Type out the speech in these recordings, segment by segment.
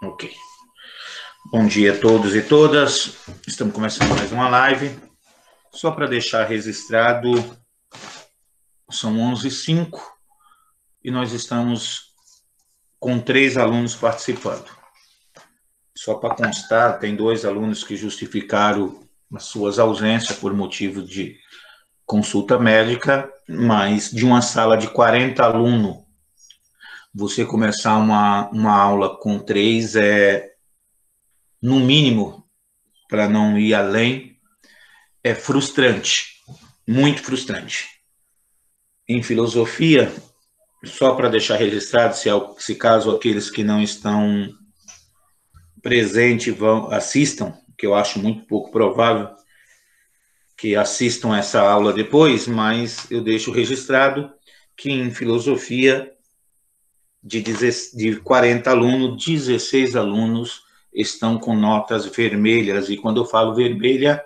Ok. Bom dia a todos e todas. Estamos começando mais uma live. Só para deixar registrado, são 11h05 e nós estamos com 3 alunos participando. Só para constar, tem 2 alunos que justificaram as suas ausências por motivo de consulta médica, mas de uma sala de 40 alunos, você começar uma aula com 3 no mínimo, para não ir além, é frustrante, muito frustrante. Em filosofia, só para deixar registrado, se caso aqueles que não estão presentes assistam, que eu acho muito pouco provável que assistam essa aula depois, mas eu deixo registrado que em filosofia, de 40 alunos, 16 alunos estão com notas vermelhas, e quando eu falo vermelha,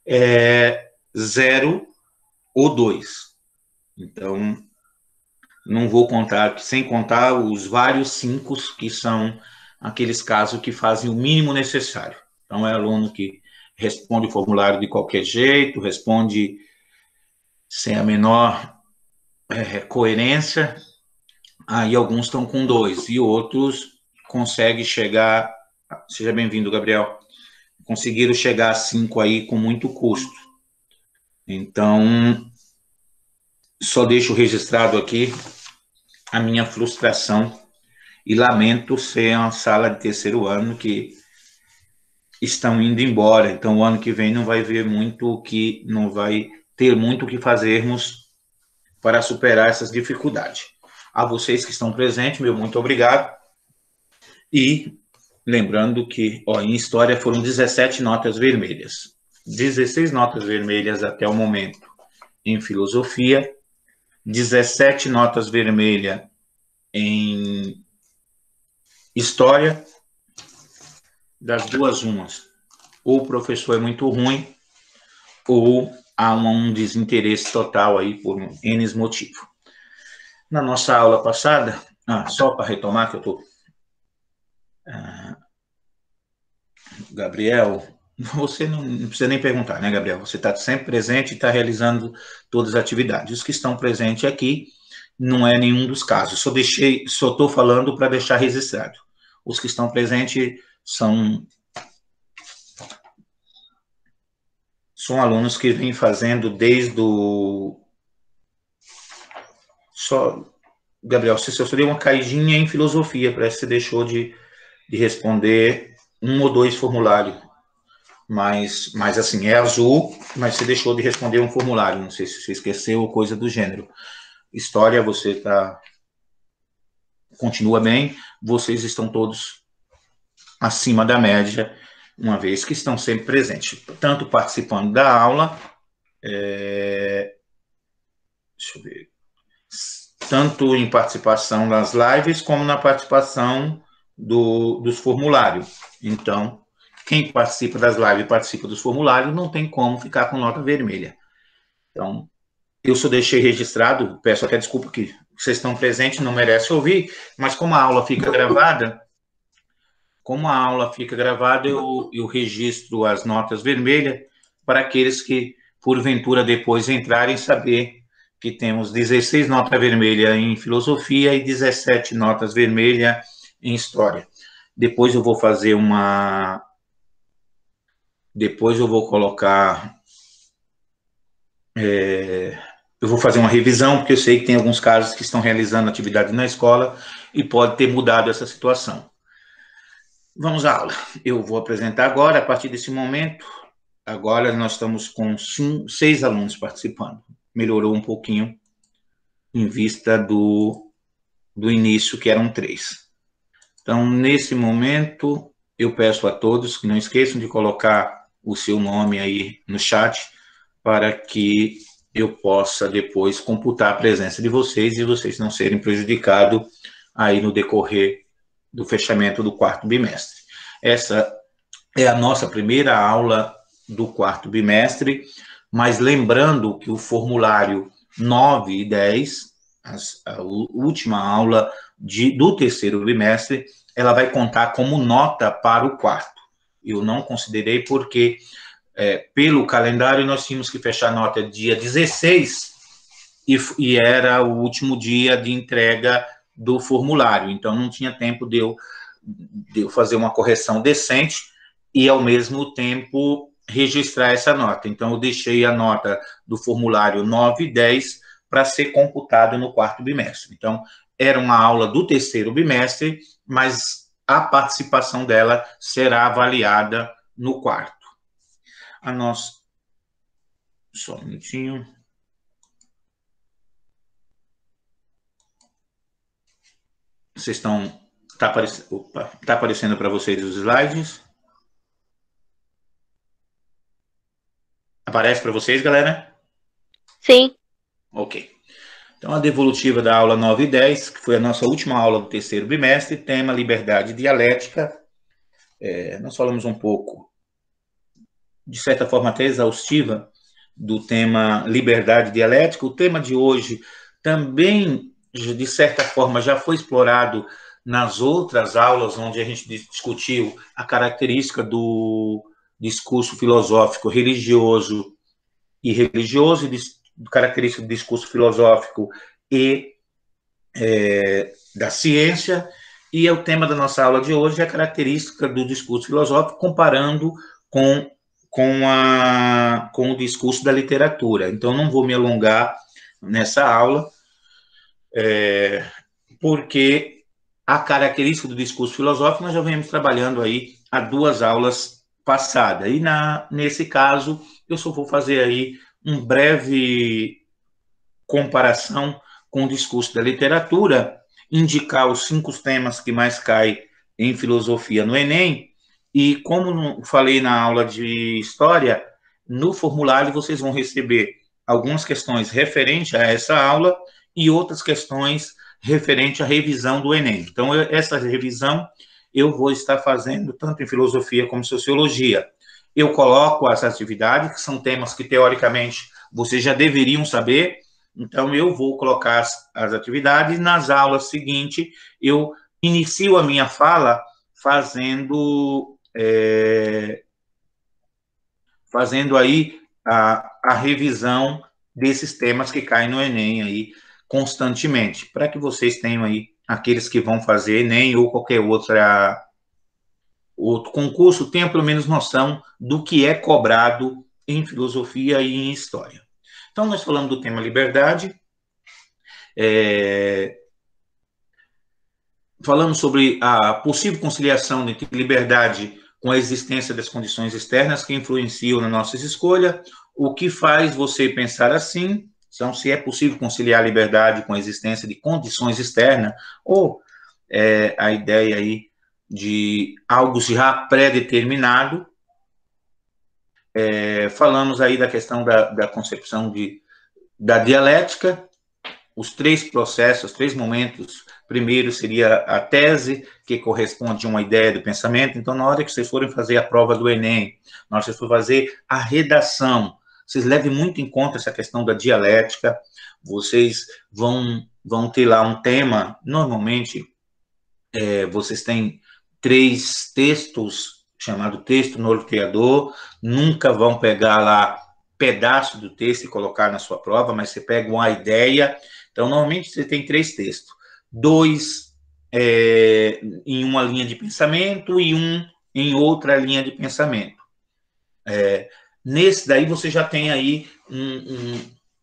é 0 ou 2. Então, não vou contar, sem contar os vários 5 que são aqueles casos que fazem o mínimo necessário. Então, é aluno que responde o formulário de qualquer jeito, responde sem a menor coerência, aí alguns estão com 2, e outros conseguem chegar, seja bem-vindo, Gabriel, conseguiram chegar a 5 aí com muito custo. Então, só deixo registrado aqui a minha frustração e lamento ser uma sala de terceiro ano que estão indo embora. Então, o ano que vem não vai ver muito não vai ter muito o que fazermos para superar essas dificuldades. A vocês que estão presentes, meu muito obrigado. E lembrando que, em história foram 17 notas vermelhas. 16 notas vermelhas até o momento em filosofia, 17 notas vermelhas em história. Das duas umas, ou o professor é muito ruim, ou há um desinteresse total aí por N motivo. Na nossa aula passada, só para retomar que eu estou... Gabriel, você não precisa nem perguntar, né, Gabriel? Você está sempre presente e está realizando todas as atividades. Os que estão presentes aqui não é nenhum dos casos. Só estou falando para deixar registrado. Os que estão presentes são alunos que vêm fazendo desde o... Gabriel, você só deu uma caidinha em filosofia, parece que você deixou de responder 1 ou 2 formulários. Mas assim, é azul, mas você deixou de responder um formulário, não sei se você esqueceu ou coisa do gênero. História, você continua bem, vocês estão todos acima da média, uma vez que estão sempre presentes, tanto participando da aula, deixa eu ver, tanto em participação nas lives, como na participação dos formulários. Então, quem participa das lives e participa dos formulários não tem como ficar com nota vermelha. Então, eu só deixei registrado, peço até desculpa que vocês estão presentes, não merece ouvir, mas como a aula fica gravada, eu registro as notas vermelhas para aqueles que, porventura, depois entrarem, saber que temos 16 notas vermelhas em filosofia e 17 notas vermelhas em história. Depois eu vou fazer Depois eu vou colocar... eu vou fazer uma revisão, porque eu sei que tem alguns casos que estão realizando atividade na escola e pode ter mudado essa situação. Vamos à aula. Eu vou apresentar agora, a partir desse momento. Agora nós estamos com 6 alunos participando. Melhorou um pouquinho em vista do início, que eram 3. Então, nesse momento, eu peço a todos que não esqueçam de colocar o seu nome aí no chat, para que eu possa depois computar a presença de vocês e vocês não serem prejudicados aí no decorrer do fechamento do 4º bimestre. Essa é a nossa primeira aula do 4º bimestre, mas lembrando que o formulário 9 e 10 a última aula do terceiro bimestre, ela vai contar como nota para o quarto. Eu não considerei porque, pelo calendário, nós tínhamos que fechar a nota dia 16 e era o último dia de entrega do formulário. Então, não tinha tempo de eu fazer uma correção decente e, ao mesmo tempo, registrar essa nota. Então, eu deixei a nota do formulário 9 e 10 para ser computado no quarto bimestre. Então, era uma aula do terceiro bimestre, mas a participação dela será avaliada no quarto. Só um minutinho. Vocês estão... Tá aparecendo para vocês os slides? Aparece para vocês, galera? Sim. Ok. Então, a devolutiva da aula 9 e 10, que foi a nossa última aula do terceiro bimestre, tema liberdade dialética. Nós falamos um pouco, de certa forma até exaustiva, do tema liberdade dialética. O tema de hoje também, de certa forma, já foi explorado nas outras aulas, onde a gente discutiu a característica do discurso filosófico religioso e religioso, característica do discurso filosófico e da ciência. E o tema da nossa aula de hoje é a característica do discurso filosófico, comparando com o discurso da literatura. Então, não vou me alongar nessa aula, porque a característica do discurso filosófico nós já vemos trabalhando aí há 2 aulas passadas. E, nesse caso, eu só vou fazer aí uma breve comparação com o discurso da literatura, indicar os 5 temas que mais caem em filosofia no Enem, e como falei na aula de história, no formulário vocês vão receber algumas questões referentes a essa aula e outras questões referentes à revisão do Enem. Então, essa revisão eu vou estar fazendo tanto em filosofia como em sociologia. Eu coloco as atividades, que são temas que, teoricamente, vocês já deveriam saber. Então, eu vou colocar as atividades. Nas aulas seguintes, eu inicio a minha fala fazendo aí a revisão desses temas que caem no Enem aí constantemente, para que vocês tenham aí, aqueles que vão fazer Enem ou qualquer outro concurso, tenham pelo menos noção do que é cobrado em filosofia e em história. Então, nós falamos do tema liberdade, falamos sobre a possível conciliação entre liberdade com a existência das condições externas que influenciam nas nossas escolhas, o que faz você pensar assim, então, se é possível conciliar a liberdade com a existência de condições externas, ou a ideia aí de algo já pré-determinado. Falamos aí da questão da concepção da dialética, os 3 processos, os 3 momentos. Primeiro seria a tese, que corresponde a uma ideia do pensamento. Então, na hora que vocês forem fazer a prova do Enem, na hora que vocês forem fazer a redação, vocês levem muito em conta essa questão da dialética. Vocês vão ter lá um tema, normalmente, vocês têm 3 textos, chamado texto norteador, nunca vão pegar lá pedaço do texto e colocar na sua prova, mas você pega uma ideia. Então, normalmente, você tem 3 textos. 2 em uma linha de pensamento e 1 em outra linha de pensamento. Nesse daí, você já tem aí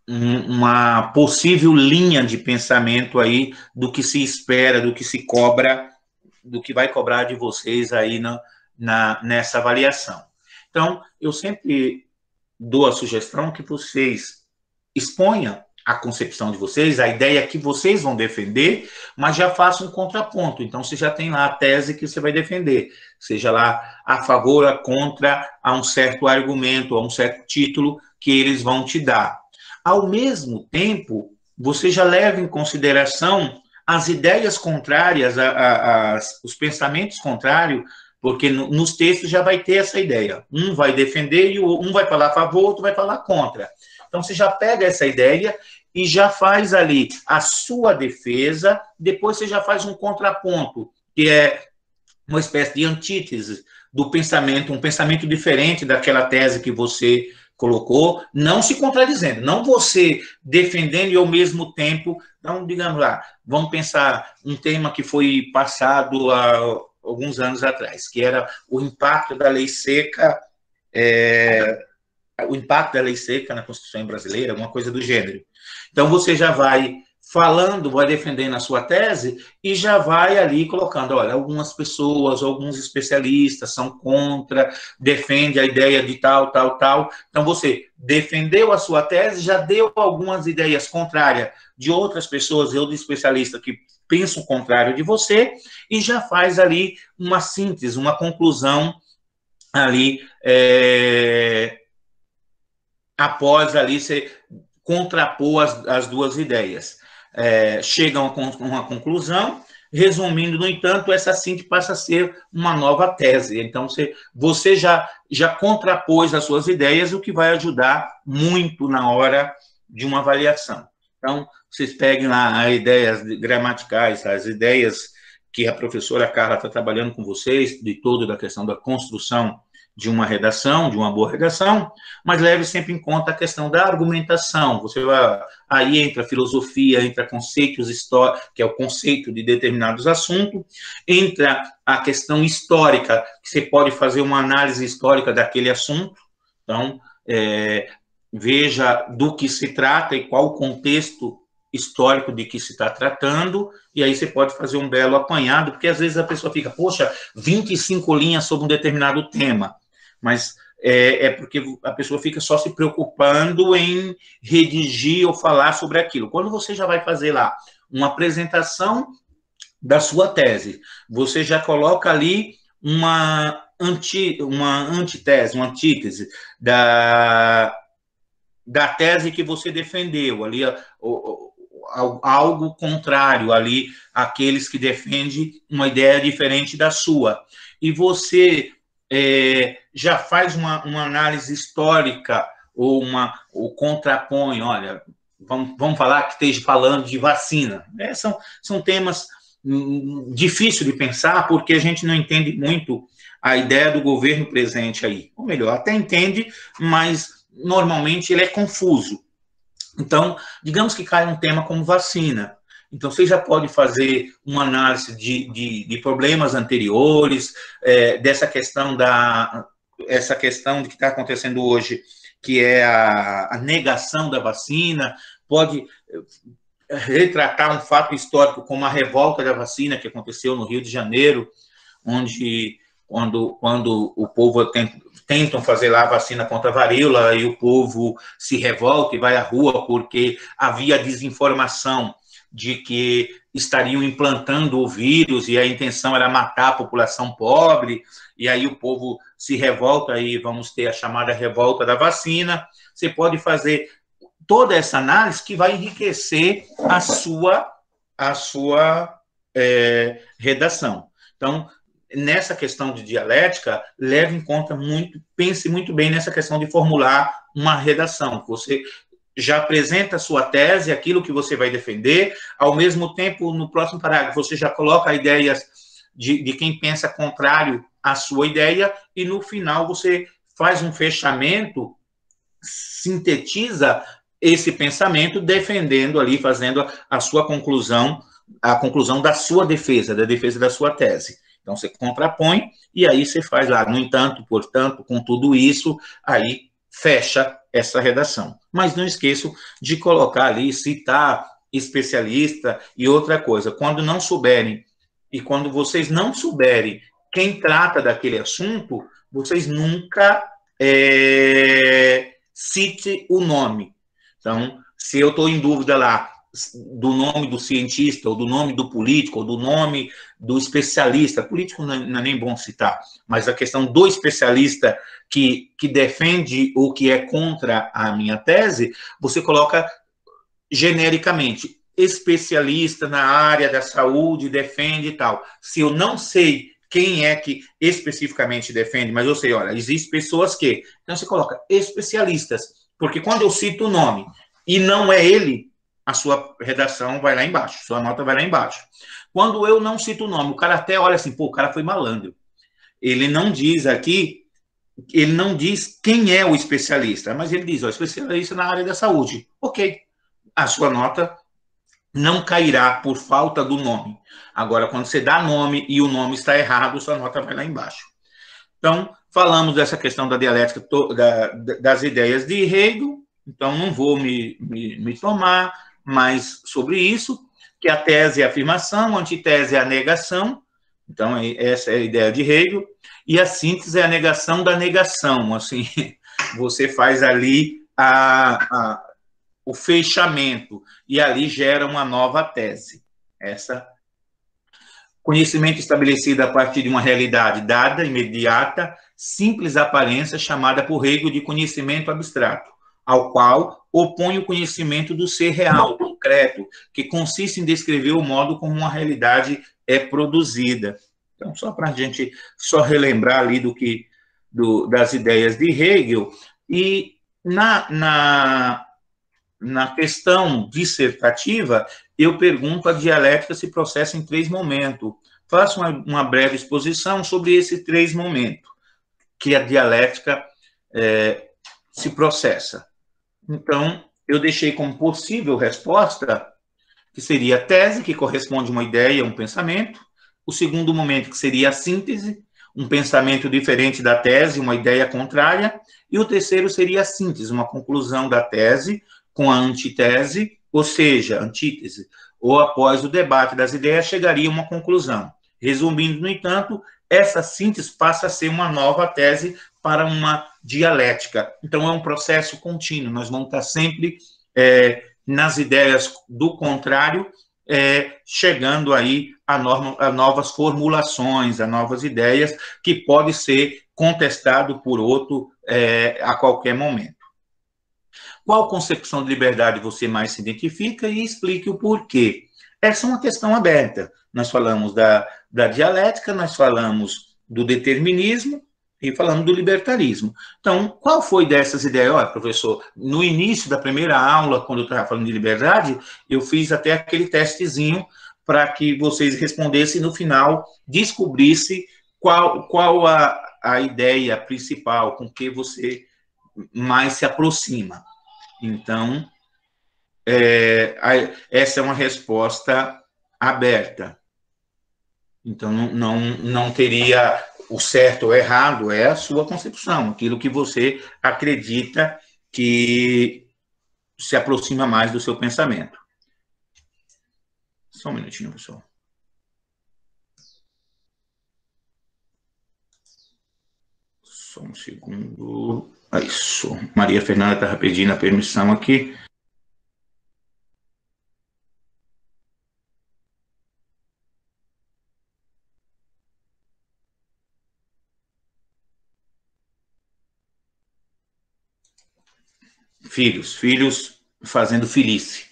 uma possível linha de pensamento aí do que se espera, do que se cobra, do que vai cobrar de vocês aí nessa avaliação. Então, eu sempre dou a sugestão que vocês exponham a concepção de vocês, a ideia que vocês vão defender, mas já façam um contraponto. Então, você já tem lá a tese que você vai defender, seja lá a favor, a contra, a um certo argumento, a um certo título que eles vão te dar. Ao mesmo tempo, você já leva em consideração as ideias contrárias, os pensamentos contrários, porque nos textos já vai ter essa ideia. Um vai defender e um vai falar a favor, outro vai falar contra. Então, você já pega essa ideia e já faz ali a sua defesa, depois você já faz um contraponto, que é uma espécie de antítese do pensamento, um pensamento diferente daquela tese que você colocou, não se contradizendo, não você defendendo e ao mesmo tempo, então, digamos lá, vamos pensar um tema que foi passado há alguns anos atrás, que era o impacto da lei seca, o impacto da lei seca na Constituição brasileira, alguma coisa do gênero. Então, você já vai falando, vai defendendo a sua tese e já vai ali colocando, olha, algumas pessoas, alguns especialistas são contra, defende a ideia de tal, tal, tal. Então, você defendeu a sua tese, já deu algumas ideias contrárias de outras pessoas e outros especialistas que pensam o contrário de você e já faz ali uma síntese, uma conclusão ali, após ali você contrapor as duas ideias. Chegam a uma conclusão, resumindo, no entanto, essa síntese passa a ser uma nova tese. Então, você já contrapôs as suas ideias, o que vai ajudar muito na hora de uma avaliação. Então, vocês peguem lá as ideias gramaticais, as ideias que a professora Carla está trabalhando com vocês, de toda da questão da construção de uma redação, de uma boa redação, mas leve sempre em conta a questão da argumentação. Você vai, aí entra a filosofia, entra conceitos históricos, que é o conceito de determinados assuntos, entra a questão histórica, que você pode fazer uma análise histórica daquele assunto, então, veja do que se trata e qual o contexto histórico de que se está tratando, e aí você pode fazer um belo apanhado, porque às vezes a pessoa fica, poxa, 25 linhas sobre um determinado tema, mas porque a pessoa fica só se preocupando em redigir ou falar sobre aquilo. Quando você já vai fazer lá uma apresentação da sua tese, você já coloca ali uma antítese, uma antítese da tese que você defendeu, ali algo contrário ali àqueles que defendem uma ideia diferente da sua. E você já faz uma análise histórica ou contrapõe, olha, vamos falar que esteja falando de vacina. São temas difíceis de pensar, porque a gente não entende muito a ideia do governo presente aí. Ou melhor, até entende, mas normalmente ele é confuso. Então, digamos que cai um tema como vacina. Então, você já pode fazer uma análise de problemas anteriores, dessa questão essa questão de que está acontecendo hoje, que é a negação da vacina, pode retratar um fato histórico como a revolta da vacina que aconteceu no Rio de Janeiro, onde quando o povo tentam fazer lá a vacina contra a varíola e o povo se revolta e vai à rua porque havia desinformação de que estariam implantando o vírus e a intenção era matar a população pobre, e aí o povo se revolta e vamos ter a chamada revolta da vacina. Você pode fazer toda essa análise que vai enriquecer a sua redação. Então, nessa questão de dialética, leve em conta pense muito bem nessa questão de formular uma redação. Você já apresenta a sua tese, aquilo que você vai defender, ao mesmo tempo, no próximo parágrafo, você já coloca ideias de quem pensa contrário à sua ideia, e no final você faz um fechamento, sintetiza esse pensamento, defendendo ali, fazendo a sua conclusão, a conclusão da sua defesa, da defesa da sua tese. Então, você contrapõe, e aí você faz lá, no entanto, portanto, com tudo isso, aí fecha essa redação. Mas não esqueçam de colocar ali, citar especialista e outra coisa, quando não souberem, e quando vocês não souberem quem trata daquele assunto, vocês nunca cite o nome. Então, se eu estou em dúvida lá do nome do cientista, ou do nome do político, ou do nome do especialista, político não é nem bom citar, mas a questão do especialista que defende ou que é contra a minha tese, você coloca genericamente, especialista na área da saúde, defende e tal. Se eu não sei quem é que especificamente defende, mas eu sei, olha, existem pessoas que... Então, você coloca especialistas, porque quando eu cito o nome e não é ele, a sua redação vai lá embaixo, sua nota vai lá embaixo. Quando eu não cito o nome, o cara até olha assim, pô, o cara foi malandro. Ele não diz aqui, ele não diz quem é o especialista, mas ele diz, ó, especialista na área da saúde. Ok, a sua nota não cairá por falta do nome. Agora, quando você dá nome e o nome está errado, sua nota vai lá embaixo. Então, falamos dessa questão da dialética, das ideias de Hegel, então não vou me tomar mais sobre isso, que a tese é a afirmação, a antitese é a negação, então essa é a ideia de Hegel, e a síntese é a negação da negação, assim, você faz ali o fechamento, e ali gera uma nova tese. Essa conhecimento estabelecido a partir de uma realidade dada, imediata, simples aparência, chamada por Hegel de conhecimento abstrato, ao qual opõe o conhecimento do ser real, concreto, que consiste em descrever o modo como uma realidade é produzida. Então, só para a gente só relembrar ali das ideias de Hegel, e na questão dissertativa, eu pergunto: a dialética se processa em 3 momentos. Faço uma breve exposição sobre esses 3 momentos que a dialética se processa. Então, eu deixei como possível resposta, que seria a tese, que corresponde a uma ideia, um pensamento. O segundo momento, que seria a síntese, um pensamento diferente da tese, uma ideia contrária. E o terceiro seria a síntese, uma conclusão da tese com a antitese, ou seja, antítese, ou após o debate das ideias chegaria a uma conclusão. Resumindo, no entanto, essa síntese passa a ser uma nova tese para uma dialética. Então, é um processo contínuo, nós vamos estar sempre nas ideias do contrário, chegando aí a novas formulações, a novas ideias, que pode ser contestado por outro a qualquer momento. Qual concepção de liberdade você mais se identifica e explique o porquê. Essa é uma questão aberta. Nós falamos da dialética, nós falamos do determinismo e falamos do libertarismo. Então, qual foi dessas ideias? Olha, professor, no início da primeira aula, quando eu estava falando de liberdade, eu fiz até aquele testezinho para que vocês respondessem e, no final, descobrisse qual a ideia principal com que você mais se aproxima. Então, essa é uma resposta aberta. Então, não teria o certo ou errado, é a sua concepção, aquilo que você acredita que se aproxima mais do seu pensamento. Só um minutinho, pessoal. Só um segundo. Isso. Maria Fernanda estava pedindo a permissão aqui. Filhos fazendo filhice.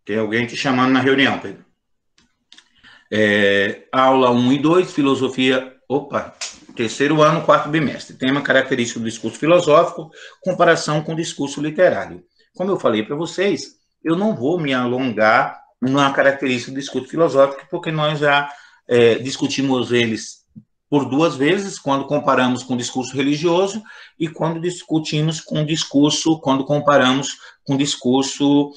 Tem alguém te chamando na reunião, Pedro. Aula 1 e 2, filosofia, terceiro ano, quarto bimestre. Tema característico do discurso filosófico, comparação com o discurso literário. Como eu falei para vocês, eu não vou me alongar na característica do discurso filosófico, porque nós já discutimos eles por 2 vezes, quando comparamos com o discurso religioso e quando discutimos com o discurso, quando comparamos com o discurso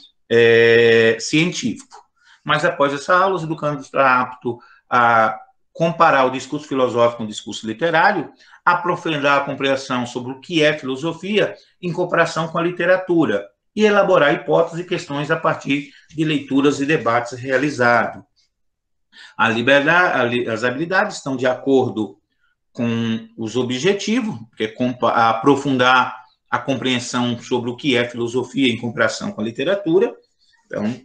científico. Mas após essa aula, os educandos estão aptos a comparar o discurso filosófico com o discurso literário, aprofundar a compreensão sobre o que é filosofia em comparação com a literatura e elaborar hipóteses e questões a partir de leituras e debates realizados. As habilidades estão de acordo com os objetivos, que é aprofundar a compreensão sobre o que é filosofia em comparação com a literatura. Então,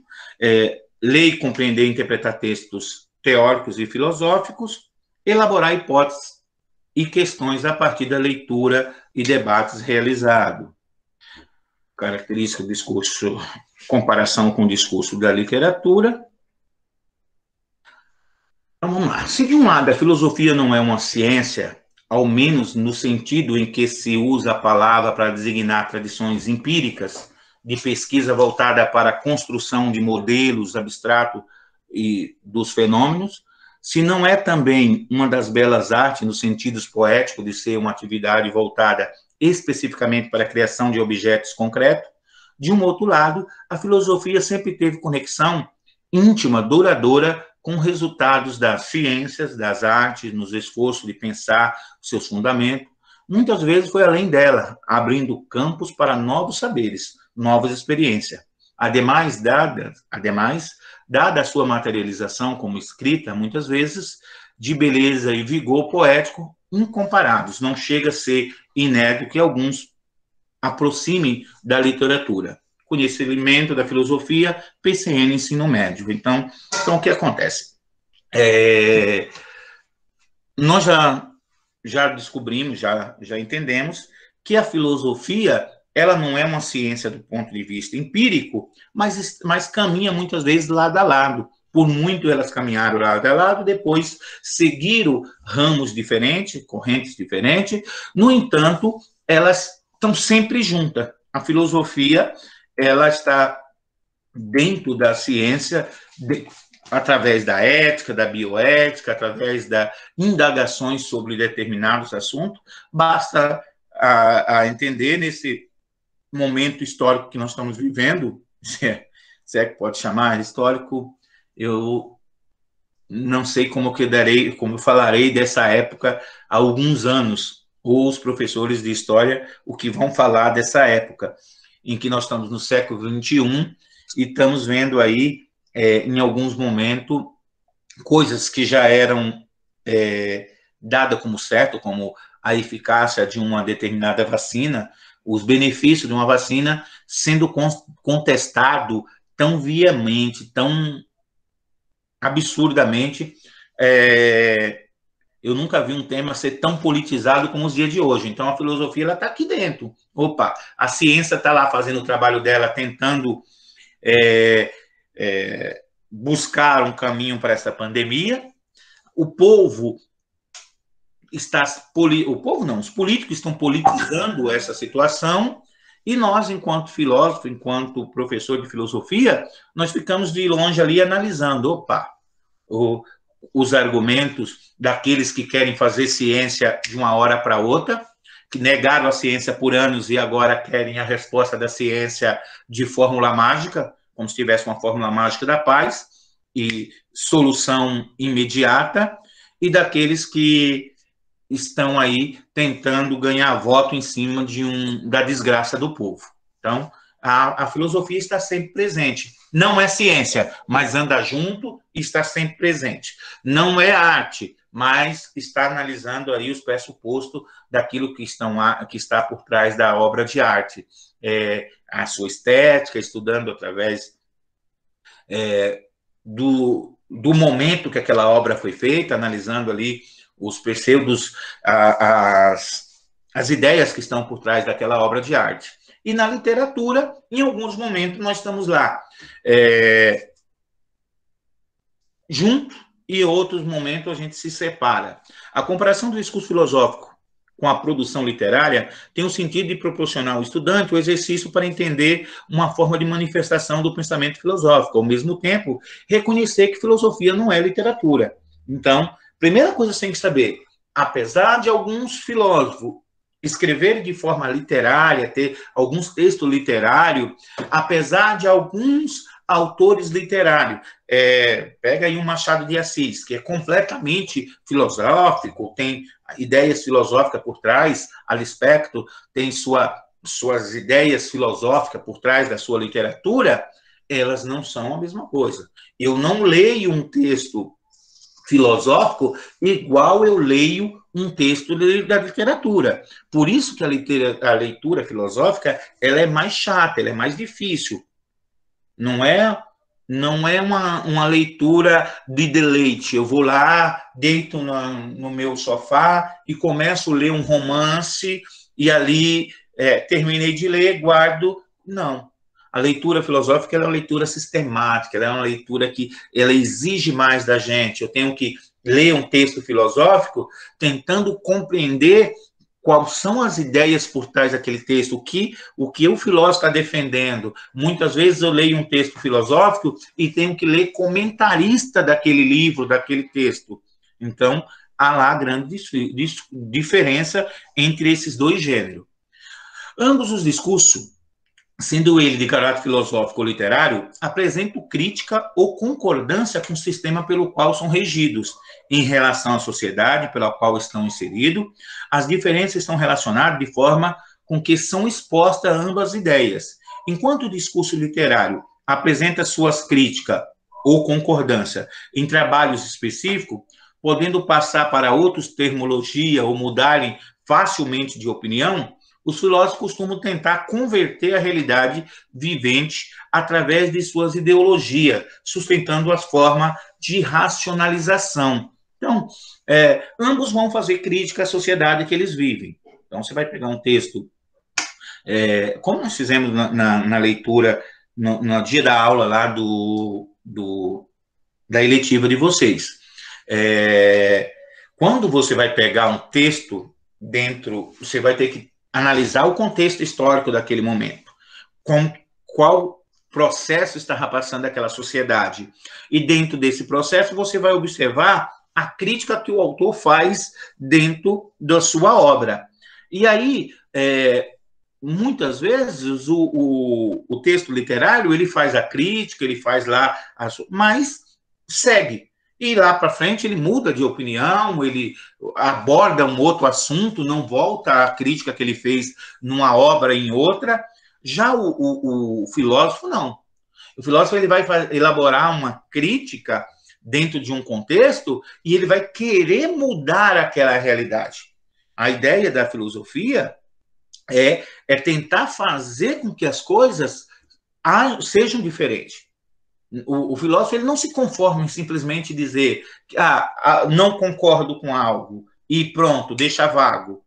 ler e compreender e interpretar textos teóricos e filosóficos, elaborar hipóteses e questões a partir da leitura e debates realizados. Característica do discurso, comparação com o discurso da literatura. Então, vamos lá. Se de um lado a filosofia não é uma ciência, ao menos no sentido em que se usa a palavra para designar tradições empíricas de pesquisa voltada para a construção de modelos abstratos e dos fenômenos, se não é também uma das belas artes no sentido poético de ser uma atividade voltada especificamente para a criação de objetos concretos, de um outro lado, a filosofia sempre teve conexão íntima, duradoura, com resultados das ciências, das artes, nos esforços de pensar seus fundamentos. Muitas vezes foi além dela, abrindo campos para novos saberes, novas experiências. Dada a sua materialização como escrita, muitas vezes, de beleza e vigor poético incomparáveis. Não chega a ser inédito que alguns aproximem da literatura. Conhecimento da filosofia, PCN, ensino médio. Então o que acontece? Nós já descobrimos, já entendemos que a filosofia ela não é uma ciência do ponto de vista empírico, mas caminha muitas vezes lado a lado. Por muito elas caminharam lado a lado, depois seguiram ramos diferentes, correntes diferentes. No entanto, elas estão sempre juntas. A filosofia ela está dentro da ciência, através da ética, da bioética, através das indagações sobre determinados assuntos. Basta a entender nesse momento histórico que nós estamos vivendo, se é que pode chamar histórico, eu não sei como eu falarei dessa época há alguns anos, ou os professores de história, o que vão falar dessa época, em que nós estamos no século XXI e estamos vendo aí, em alguns momentos, coisas que já eram dadas como certo, como a eficácia de uma determinada vacina, os benefícios de uma vacina sendo contestado tão viamente, tão absurdamente. Eu nunca vi um tema ser tão politizado como os dias de hoje. Então, a filosofia está aqui dentro. Opa, a ciência está lá fazendo o trabalho dela, tentando buscar um caminho para essa pandemia. O povo os políticos estão politizando essa situação, e nós, enquanto filósofo, enquanto professor de filosofia, nós ficamos de longe ali analisando, opa, os argumentos daqueles que querem fazer ciência de uma hora para outra, que negaram a ciência por anos e agora querem a resposta da ciência de fórmula mágica, como se tivesse uma fórmula mágica da paz e solução imediata, e daqueles que estão aí tentando ganhar voto em cima da desgraça do povo. Então, a filosofia está sempre presente. Não é ciência, mas anda junto e está sempre presente. Não é arte, mas está analisando aí os pressupostos daquilo que está por trás da obra de arte. A sua estética, estudando através do momento que aquela obra foi feita, analisando ali os pseudos, as ideias que estão por trás daquela obra de arte. E na literatura, em alguns momentos, nós estamos lá junto, e em outros momentos a gente se separa. A comparação do discurso filosófico com a produção literária tem o sentido de proporcionar ao estudante o exercício para entender uma forma de manifestação do pensamento filosófico, ao mesmo tempo reconhecer que filosofia não é literatura. Então, primeira coisa que você tem que saber, apesar de alguns filósofos escreverem de forma literária, ter alguns textos literários, apesar de alguns autores literários, pega aí um Machado de Assis, que é completamente filosófico, tem ideias filosóficas por trás, Lispector tem suas ideias filosóficas por trás da sua literatura, elas não são a mesma coisa. Eu não leio um texto filosófico igual eu leio um texto da literatura. Por isso que a leitura filosófica ela é mais chata, ela é mais difícil. Não é uma leitura de deleite. Eu vou lá, deito no meu sofá e começo a ler um romance e ali terminei de ler, guardo. Não. A leitura filosófica ela é uma leitura sistemática, ela é uma leitura que ela exige mais da gente. Eu tenho que lê um texto filosófico tentando compreender quais são as ideias por trás daquele texto, o que o filósofo está defendendo. Muitas vezes eu leio um texto filosófico e tenho que ler comentarista daquele livro, daquele texto. Então, há lá grande diferença entre esses dois gêneros. Ambos os discursos, sendo ele de caráter filosófico ou literário, apresentam crítica ou concordância com o sistema pelo qual são regidos, em relação à sociedade pela qual estão inseridos. As diferenças estão relacionadas de forma com que são expostas ambas ideias. Enquanto o discurso literário apresenta suas críticas ou concordância em trabalhos específicos, podendo passar para outros termologia ou mudarem facilmente de opinião, os filósofos costumam tentar converter a realidade vivente através de suas ideologias, sustentando as formas de racionalização. Então, ambos vão fazer crítica à sociedade que eles vivem. Então, você vai pegar um texto, como nós fizemos na leitura, no dia da aula lá da eletiva de vocês. Quando você vai pegar um texto você vai ter que analisar o contexto histórico daquele momento, qual processo estava passando aquela sociedade. E dentro desse processo, você vai observar a crítica que o autor faz dentro da sua obra. E aí, muitas vezes, o texto literário, ele faz a crítica, ele faz lá, mas segue. E lá para frente ele muda de opinião, ele aborda um outro assunto, não volta à crítica que ele fez numa obra em outra. Já o filósofo, não. O filósofo ele vai elaborar uma crítica dentro de um contexto e ele vai querer mudar aquela realidade. A ideia da filosofia é tentar fazer com que as coisas sejam diferentes. O filósofo ele não se conforma em simplesmente dizer que não concordo com algo e pronto, deixa vago.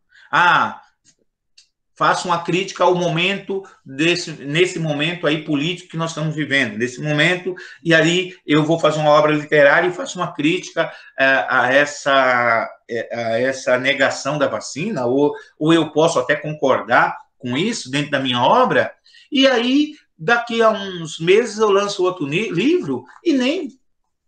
Faço uma crítica ao momento nesse momento aí político que nós estamos vivendo, nesse momento, e aí eu vou fazer uma obra literária e faço uma crítica a essa negação da vacina, ou eu posso até concordar com isso dentro da minha obra, e aí daqui a uns meses eu lanço outro livro e nem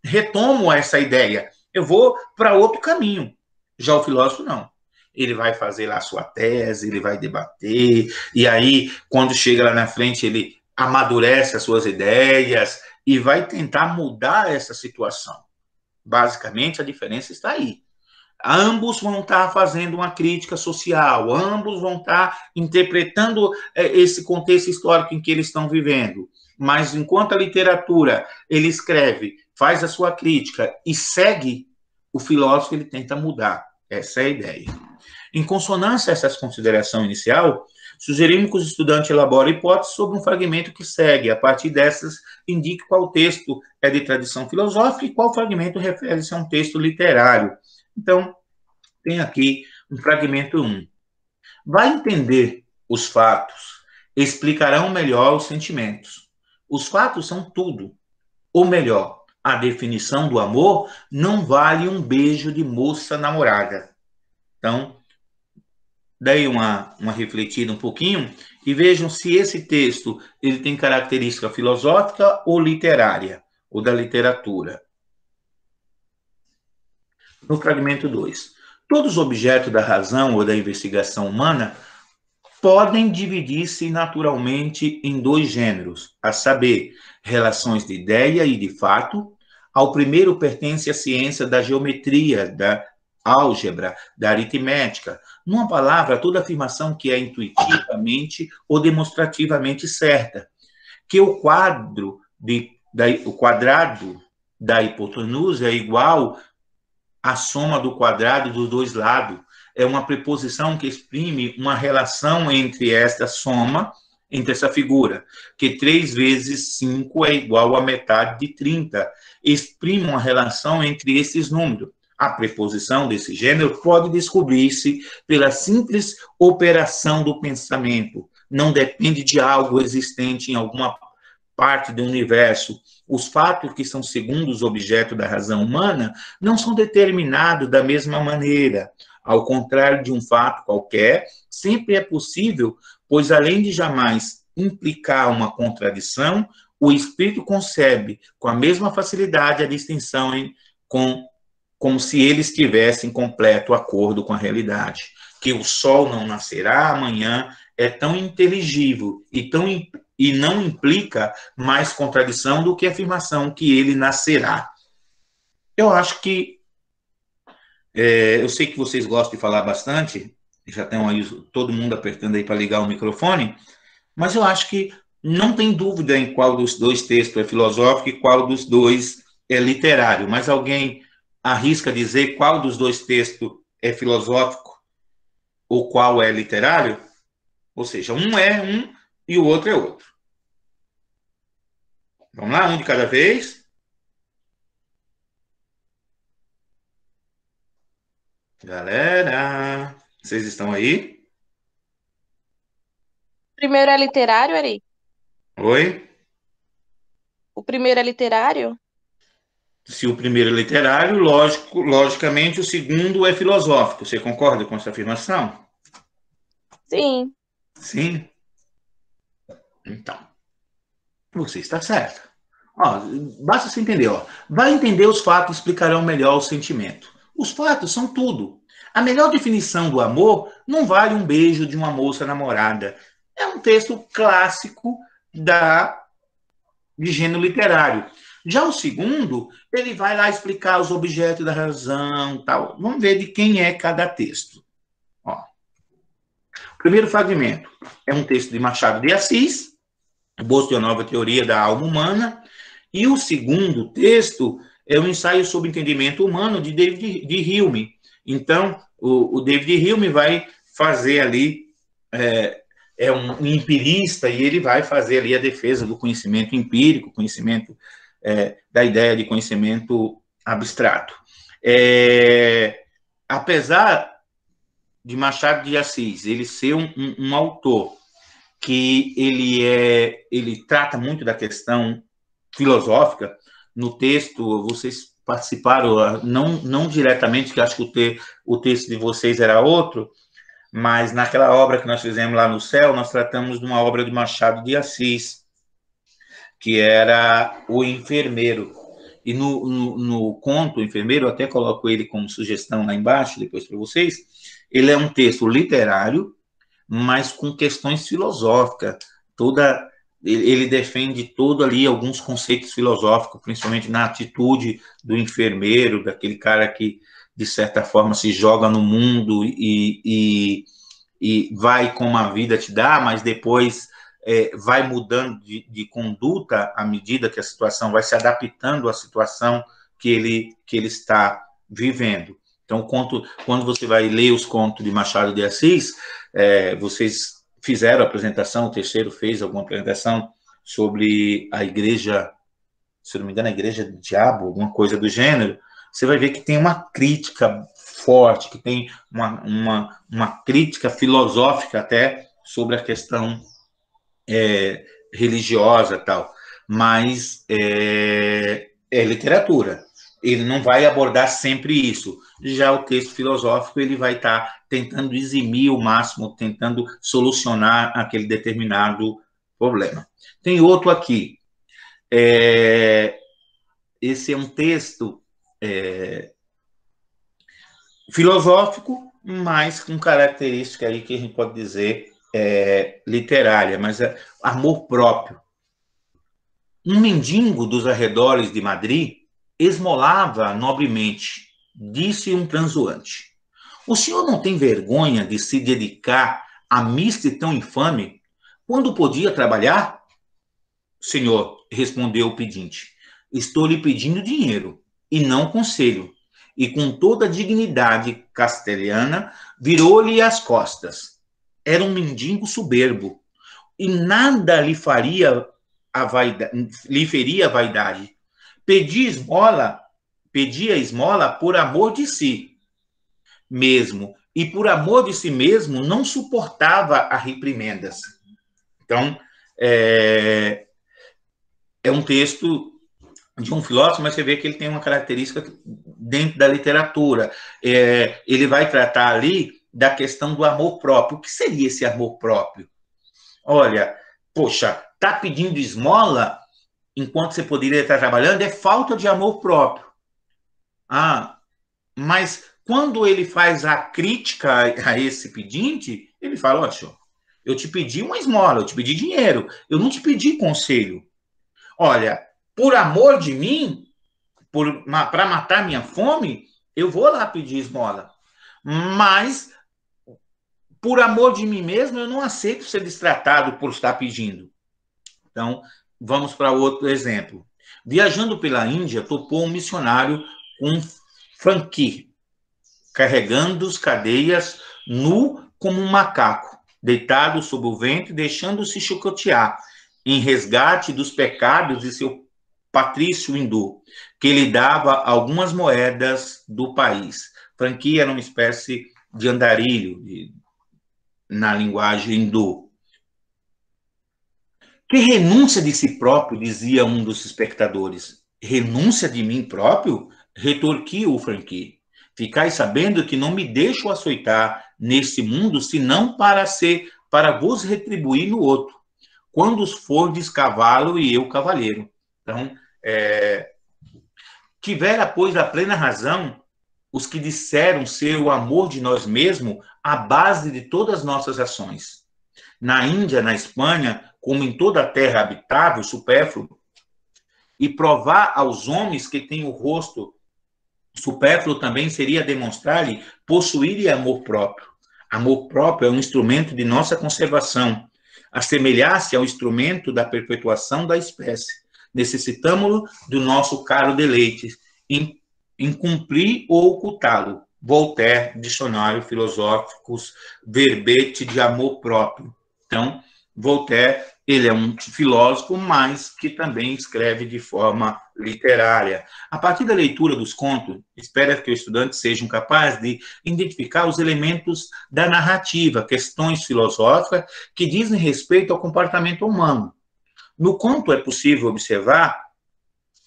retomo essa ideia. Eu vou para outro caminho. Já o filósofo, não. Ele vai fazer lá a sua tese, ele vai debater, e aí, quando chega lá na frente, ele amadurece as suas ideias e vai tentar mudar essa situação. Basicamente, a diferença está aí. Ambos vão estar fazendo uma crítica social, ambos vão estar interpretando esse contexto histórico em que eles estão vivendo. Mas, enquanto a literatura, ele escreve, faz a sua crítica e segue, o filósofo ele tenta mudar. Essa é a ideia. Em consonância a essa consideração inicial, sugerimos que os estudantes elaborem hipóteses sobre um fragmento que segue. A partir dessas, indique qual texto é de tradição filosófica e qual fragmento refere-se a um texto literário. Então, tem aqui um fragmento 1. Vai entender os fatos, explicarão melhor os sentimentos. Os fatos são tudo. Ou melhor, a definição do amor não vale um beijo de moça namorada. Então, daí uma refletida um pouquinho e vejam se esse texto ele tem característica filosófica ou literária, ou da literatura. No fragmento 2. Todos os objetos da razão ou da investigação humana podem dividir-se naturalmente em dois gêneros, a saber, relações de ideia e de fato. Ao primeiro pertence a ciência da geometria, da álgebra, da aritmética. Numa palavra, toda afirmação que é intuitivamente ou demonstrativamente certa. Que o quadrado da hipotenusa é igual à soma do quadrado dos dois lados. É uma preposição que exprime uma relação entre esta soma, entre essa figura, que 3 vezes 5 é igual a metade de 30. Exprime uma relação entre esses números. A preposição desse gênero pode descobrir-se pela simples operação do pensamento. Não depende de algo existente em alguma parte do universo, os fatos que são segundos objeto da razão humana não são determinados da mesma maneira. Ao contrário de um fato qualquer, sempre é possível, pois além de jamais implicar uma contradição, o espírito concebe com a mesma facilidade a distinção como se ele estivesse em completo acordo com a realidade. Que o sol não nascerá amanhã é tão inteligível e não implica mais contradição do que a afirmação que ele nascerá. Eu acho que, eu sei que vocês gostam de falar bastante, já estão aí todo mundo apertando aí para ligar o microfone, mas eu acho que não tem dúvida em qual dos dois textos é filosófico e qual dos dois é literário, mas alguém arrisca dizer qual dos dois textos é filosófico ou qual é literário? Ou seja, um é um e o outro é outro. Vamos lá, um de cada vez. Galera, vocês estão aí? O primeiro é literário, Ari? Oi? O primeiro é literário? Se o primeiro é literário, logicamente o segundo é filosófico. Você concorda com essa afirmação? Sim. Sim? Então, você está certo. Ó, basta você entender. Ó. Vai entender os fatos explicarão melhor o sentimento. Os fatos são tudo. A melhor definição do amor não vale um beijo de uma moça namorada. É um texto clássico de gênero literário. Já o segundo, ele vai lá explicar os objetos da razão, tal. Vamos ver de quem é cada texto. Ó. O primeiro fragmento é um texto de Machado de Assis, Bolso de uma Nova Teoria da Alma Humana, e o segundo texto é um ensaio sobre o entendimento humano de David Hume. Então, o David Hume vai fazer ali, é um empirista, e ele vai fazer ali a defesa do conhecimento empírico, conhecimento da ideia de conhecimento abstrato. Apesar de Machado de Assis ele ser um autor que ele trata muito da questão filosófica, no texto, vocês participaram, não diretamente, que acho que o texto de vocês era outro, mas naquela obra que nós fizemos lá no céu, nós tratamos de uma obra de Machado de Assis, que era O Enfermeiro. E no conto O Enfermeiro, eu até coloco ele como sugestão lá embaixo, depois para vocês, ele é um texto literário, mas com questões filosóficas. Ele defende todo ali alguns conceitos filosóficos, principalmente na atitude do enfermeiro, daquele cara que, de certa forma, se joga no mundo e vai como a vida te dá, mas depois vai mudando de conduta à medida que a situação vai se adaptando à situação que ele está vivendo. Então, quando você vai ler os contos de Machado de Assis, vocês fizeram a apresentação, o Teixeira fez alguma apresentação sobre a igreja, se não me engano, a igreja do diabo, alguma coisa do gênero, você vai ver que tem uma crítica forte, que tem uma crítica filosófica até sobre a questão religiosa e tal, mas é literatura. Ele não vai abordar sempre isso. Já o texto filosófico, ele vai estar tentando eximir o máximo, tentando solucionar aquele determinado problema. Tem outro aqui. Esse é um texto filosófico, mas com característica aí que a gente pode dizer literária, mas é amor próprio. Um mendigo dos arredores de Madrid esmolava nobremente, disse um transeunte. O senhor não tem vergonha de se dedicar a miste tão infame quando podia trabalhar? Senhor, respondeu o pedinte, estou lhe pedindo dinheiro e não conselho. E com toda a dignidade castelhana, virou-lhe as costas. Era um mendigo soberbo e nada lhe feria a vaidade. Pedia esmola por amor de si mesmo, e por amor de si mesmo não suportava as reprimendas. Então, é um texto de um filósofo, mas você vê que ele tem uma característica dentro da literatura. Ele vai tratar ali da questão do amor próprio. O que seria esse amor próprio? Olha, poxa, tá pedindo esmola enquanto você poderia estar trabalhando é falta de amor próprio. Ah, mas quando ele faz a crítica a esse pedinte, ele fala, olha, senhor, eu te pedi uma esmola, eu te pedi dinheiro, eu não te pedi conselho. Olha, por amor de mim, para matar minha fome, eu vou lá pedir esmola. Mas, por amor de mim mesmo, eu não aceito ser destratado por estar pedindo. Então, vamos para outro exemplo. Viajando pela Índia, topou um missionário com franqui, carregando as cadeias, nu como um macaco, deitado sob o vento, deixando-se chicotear, em resgate dos pecados de seu patrício hindu, que lhe dava algumas moedas do país. Franqui era uma espécie de andarilho na linguagem hindu. Que renúncia de si próprio, dizia um dos espectadores. Renúncia de mim próprio? Retorquiu o Franqui. Ficai sabendo que não me deixo açoitar neste mundo, senão para vos retribuir no outro, quando fordes cavalo e eu cavaleiro. Então, tivera, pois, a plena razão os que disseram ser o amor de nós mesmos a base de todas as nossas ações. Na Índia, na Espanha, como em toda a terra habitável, supérfluo, e provar aos homens que têm o rosto supérfluo também seria demonstrar-lhe possuir amor próprio. Amor próprio é um instrumento de nossa conservação, assemelhar-se ao instrumento da perpetuação da espécie. Necessitamos-lo do nosso caro deleite, em cumprir ou ocultá-lo. Voltaire, Dicionário Filosóficos, verbete de amor próprio. Então, Voltaire, ele é um filósofo, mas que também escreve de forma literária. A partir da leitura dos contos, espera que os estudantes sejam capazes de identificar os elementos da narrativa, questões filosóficas que dizem respeito ao comportamento humano. No conto é possível observar,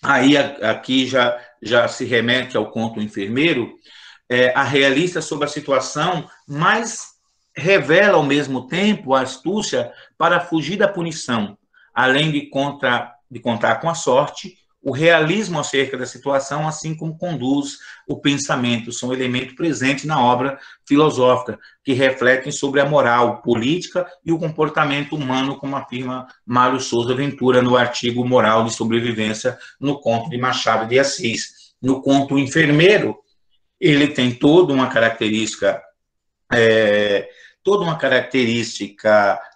aí aqui já se remete ao conto Enfermeiro, a realista sobre a situação, mas revela ao mesmo tempo a astúcia para fugir da punição, além de contar com a sorte, o realismo acerca da situação, assim como conduz o pensamento, são elementos presentes na obra filosófica, que refletem sobre a moral política e o comportamento humano, como afirma Mário Souza Ventura no artigo Moral de Sobrevivência, no conto de Machado de Assis. No conto Enfermeiro, ele tem toda uma característica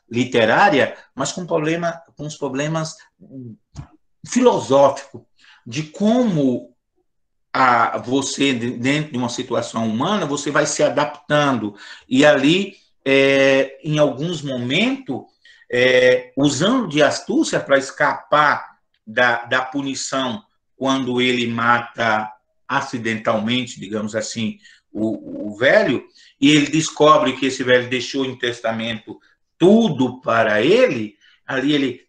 literária, mas com os problemas filosóficos de como você, dentro de uma situação humana, você vai se adaptando. E ali, em alguns momentos, usando de astúcia para escapar da punição, quando ele mata acidentalmente, digamos assim, o velho, e ele descobre que esse velho deixou em testamento tudo para ele, ali ele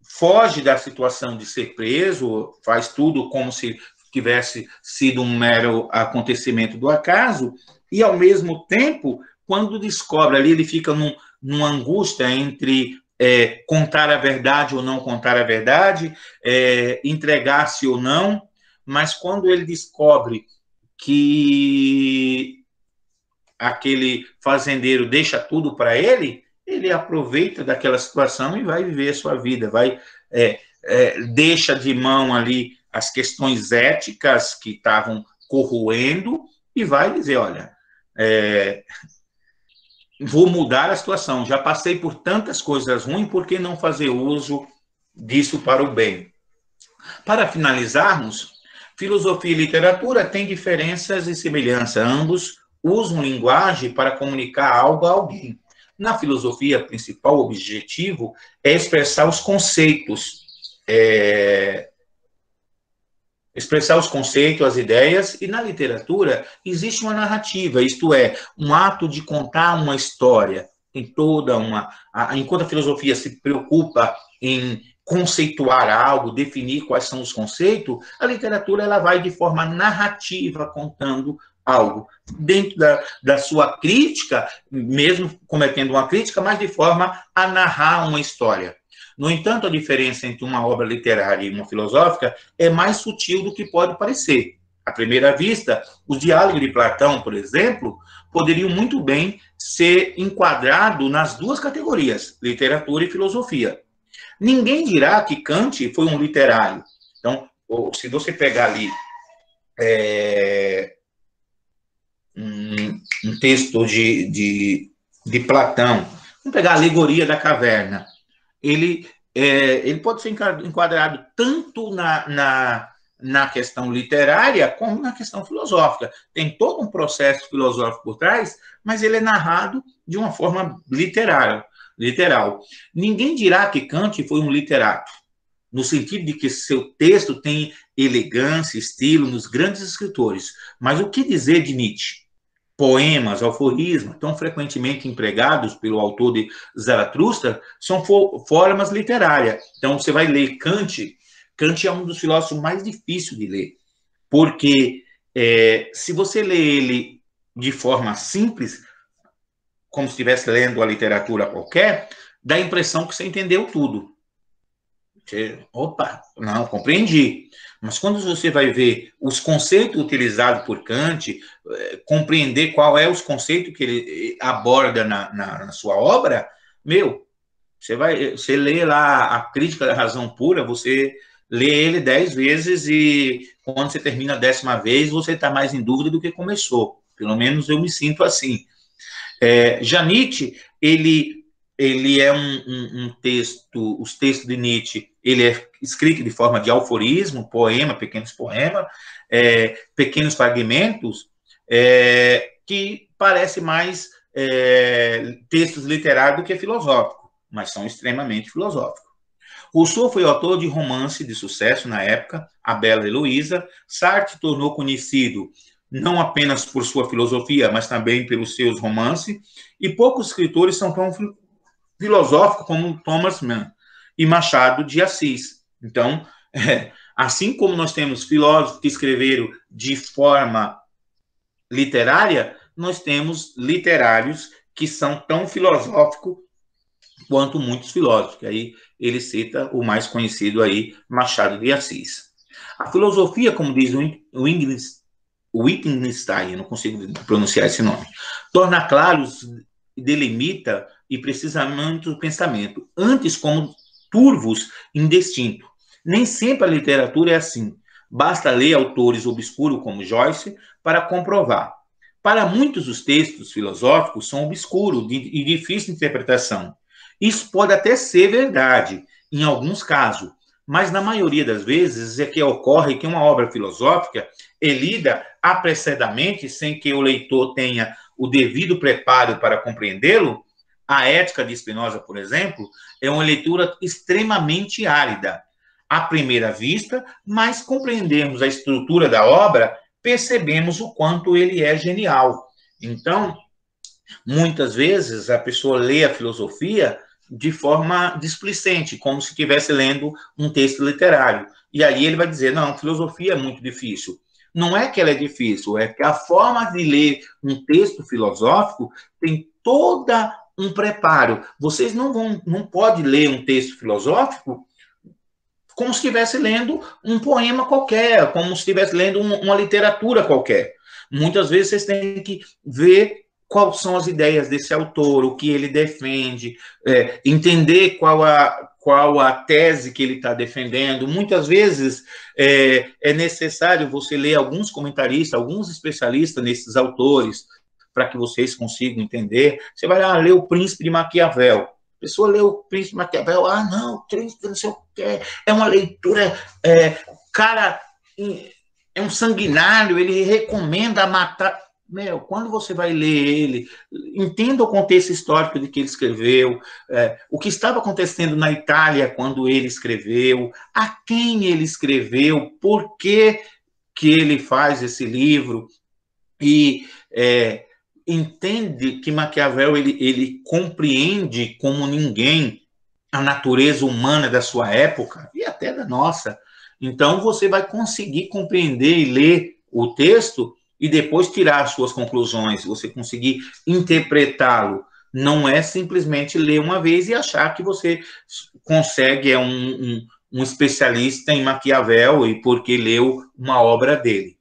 foge da situação de ser preso, faz tudo como se tivesse sido um mero acontecimento do acaso, e ao mesmo tempo, quando descobre ali, ele fica numa angústia entre contar a verdade ou não contar a verdade, entregar-se ou não, mas quando ele descobre que aquele fazendeiro deixa tudo para ele, ele aproveita daquela situação e vai viver a sua vida, deixa de mão ali as questões éticas que estavam corroendo e vai dizer, olha, vou mudar a situação, já passei por tantas coisas ruins, por que não fazer uso disso para o bem? Para finalizarmos, filosofia e literatura têm diferenças e semelhanças, ambos usam linguagem para comunicar algo a alguém. Na filosofia, o principal objetivo é expressar os conceitos, as ideias, e na literatura existe uma narrativa, isto é, um ato de contar uma história. Tem toda enquanto a filosofia se preocupa em conceituar algo, definir quais são os conceitos, a literatura ela vai de forma narrativa contando algo. Dentro da sua crítica, mesmo cometendo uma crítica, mas de forma a narrar uma história. No entanto, a diferença entre uma obra literária e uma filosófica é mais sutil do que pode parecer. À primeira vista, os diálogos de Platão, por exemplo, poderiam muito bem ser enquadrados nas duas categorias, literatura e filosofia. Ninguém dirá que Kant foi um literário. Então, se você pegar ali um texto de Platão, vamos pegar a Alegoria da Caverna, ele pode ser enquadrado tanto na questão literária como na questão filosófica. Tem todo um processo filosófico por trás, mas ele é narrado de uma forma literal. Ninguém dirá que Kant foi um literato, no sentido de que seu texto tem elegância, estilo nos grandes escritores. Mas o que dizer de Nietzsche? Poemas, aforismos, tão frequentemente empregados pelo autor de Zaratustra, são formas literárias. Então, você vai ler Kant é um dos filósofos mais difíceis de ler, porque se você lê ele de forma simples, como se estivesse lendo a literatura qualquer, dá a impressão que você entendeu tudo. Opa, não, compreendi. Mas quando você vai ver os conceitos utilizados por Kant, compreender qual é os conceitos que ele aborda na sua obra, você lê lá a Crítica da Razão Pura, você lê ele 10 vezes e quando você termina a 10ª vez, você está mais em dúvida do que começou. Pelo menos eu me sinto assim. Já Nietzsche, ele é um texto, os textos de Nietzsche, ele é escrito de forma de aforismo, poema, pequenos poemas, pequenos fragmentos, que parece mais textos literários do que filosóficos, mas são extremamente filosóficos. Rousseau foi autor de romance de sucesso na época, A Bela Heloísa. Sartre tornou conhecido não apenas por sua filosofia, mas também pelos seus romances, e poucos escritores são tão filosóficos como Thomas Mann e Machado de Assis. Então, assim como nós temos filósofos que escreveram de forma literária, nós temos literários que são tão filosóficos quanto muitos filósofos. Aí ele cita o mais conhecido aí, Machado de Assis. A filosofia, como diz o Wittgenstein, não consigo pronunciar esse nome, torna claros, delimita e precisamente o pensamento, antes como turvos indistinto. Nem sempre a literatura é assim. Basta ler autores obscuros como Joyce para comprovar. Para muitos, os textos filosóficos são obscuros e difíceis de interpretação. Isso pode até ser verdade, em alguns casos, mas na maioria das vezes é que ocorre que uma obra filosófica é lida apressadamente, sem que o leitor tenha o devido preparo para compreendê-lo. A Ética de Spinoza, por exemplo, é uma leitura extremamente árida. À primeira vista, mas compreendemos a estrutura da obra, percebemos o quanto ele é genial. Então, muitas vezes a pessoa lê a filosofia de forma displicente, como se estivesse lendo um texto literário. E aí ele vai dizer, não, filosofia é muito difícil. Não é que ela é difícil, é que a forma de ler um texto filosófico tem toda um preparo. Vocês não podem ler um texto filosófico como se estivesse lendo um poema qualquer, como se estivesse lendo uma literatura qualquer. Muitas vezes vocês têm que ver quais são as ideias desse autor, o que ele defende, entender qual a tese que ele está defendendo. Muitas vezes é necessário você ler alguns comentaristas, alguns especialistas nesses autores, para que vocês consigam entender. Você vai lá ler O Príncipe de Maquiavel. A pessoa lê O Príncipe de Maquiavel, não, não sei o que, é uma leitura, cara, é um sanguinário, ele recomenda matar. Quando você vai ler ele, entenda o contexto histórico de que ele escreveu, o que estava acontecendo na Itália quando ele escreveu, a quem ele escreveu, por que ele faz esse livro, e entende que Maquiavel ele compreende como ninguém a natureza humana da sua época e até da nossa. Então, você vai conseguir compreender e ler o texto e depois tirar as suas conclusões, você conseguir interpretá-lo. Não é simplesmente ler uma vez e achar que você consegue, um especialista em Maquiavel e porque leu uma obra dele.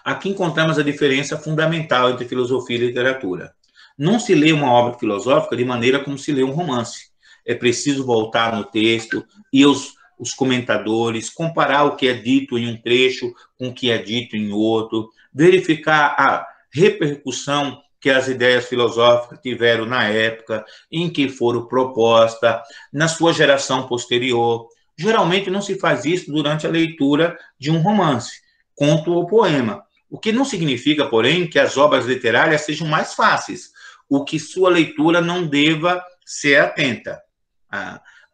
Aqui encontramos a diferença fundamental entre filosofia e literatura. Não se lê uma obra filosófica de maneira como se lê um romance. É preciso voltar no texto e os comentadores, comparar o que é dito em um trecho com o que é dito em outro, verificar a repercussão que as ideias filosóficas tiveram na época em que foram propostas, na sua geração posterior. Geralmente não se faz isso durante a leitura de um romance, conto ou poema, o que não significa, porém, que as obras literárias sejam mais fáceis, o que sua leitura não deva ser atenta.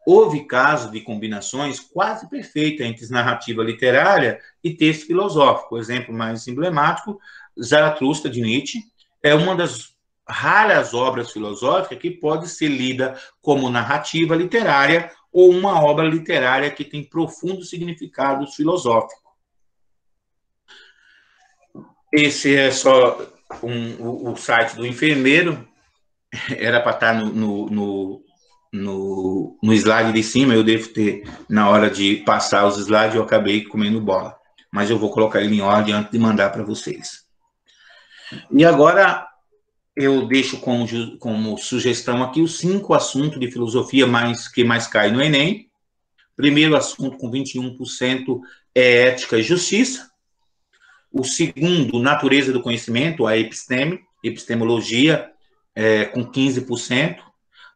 Houve casos de combinações quase perfeitas entre narrativa literária e texto filosófico. O exemplo mais emblemático, Zaratustra, de Nietzsche, é uma das raras obras filosóficas que pode ser lida como narrativa literária ou uma obra literária que tem profundo significado filosófico. Esse é só o site do enfermeiro, era para estar no slide de cima, eu devo ter, na hora de passar os slides, eu acabei comendo bola. Mas eu vou colocar ele em ordem antes de mandar para vocês. E agora, eu deixo como sugestão aqui os 5 assuntos de filosofia que mais caem no Enem. Primeiro assunto, com 21%, é ética e justiça. O segundo, natureza do conhecimento, a epistemologia, com 15%.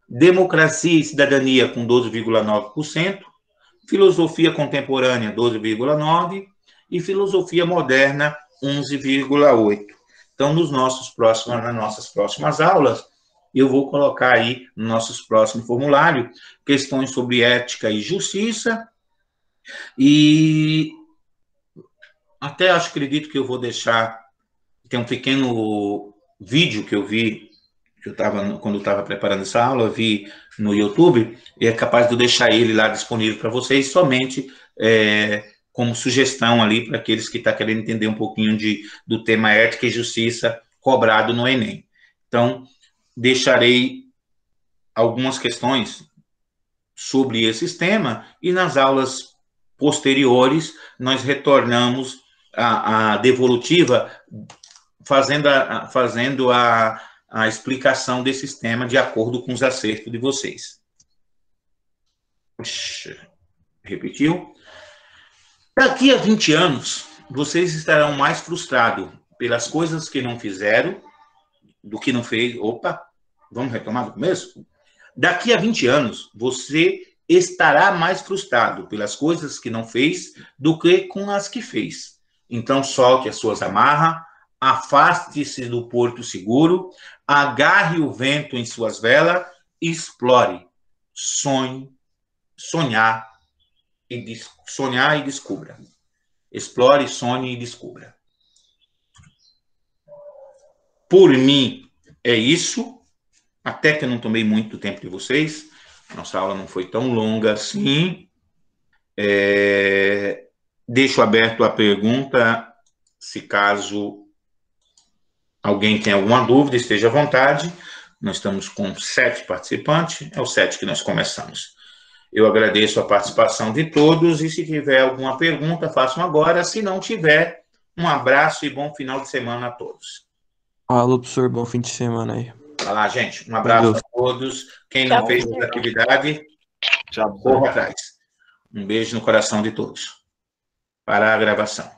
Democracia e cidadania, com 12,9%. Filosofia contemporânea, 12,9%. E filosofia moderna, 11,8%. Então, nas nossas próximas aulas, eu vou colocar aí, nos nossos próximos formulários, questões sobre ética e justiça. E até acredito que eu vou deixar, tem um pequeno vídeo que eu vi, quando eu estava preparando essa aula, eu vi no YouTube, e é capaz de eu deixar ele lá disponível para vocês, somente como sugestão ali para aqueles que estão querendo entender um pouquinho do tema ética e justiça cobrado no Enem. Então, deixarei algumas questões sobre esse tema, e nas aulas posteriores nós retornamos à devolutiva, fazendo a explicação desse sistema de acordo com os acertos de vocês. Repetiu? Daqui a 20 anos, vocês estarão mais frustrados pelas coisas que não fizeram do que não fez. Opa, vamos retomar do começo? Daqui a 20 anos, você estará mais frustrado pelas coisas que não fez do que com as que fez. Então, solte as suas amarras, afaste-se do porto seguro, agarre o vento em suas velas, explore, sonhar e descubra. Explore, sonhe e descubra. Por mim, é isso. Até que eu não tomei muito tempo de vocês. Nossa aula não foi tão longa assim. Deixo aberto a pergunta, se caso alguém tem alguma dúvida, esteja à vontade. Nós estamos com 7 participantes, é o 7 que nós começamos. Eu agradeço a participação de todos, e se tiver alguma pergunta, façam agora. Se não tiver, um abraço e bom final de semana a todos. Alô, professor, bom fim de semana aí. Vai lá, gente. Um abraço a todos. Quem não fez essa atividade, corra atrás. Um beijo no coração de todos. Para a gravação.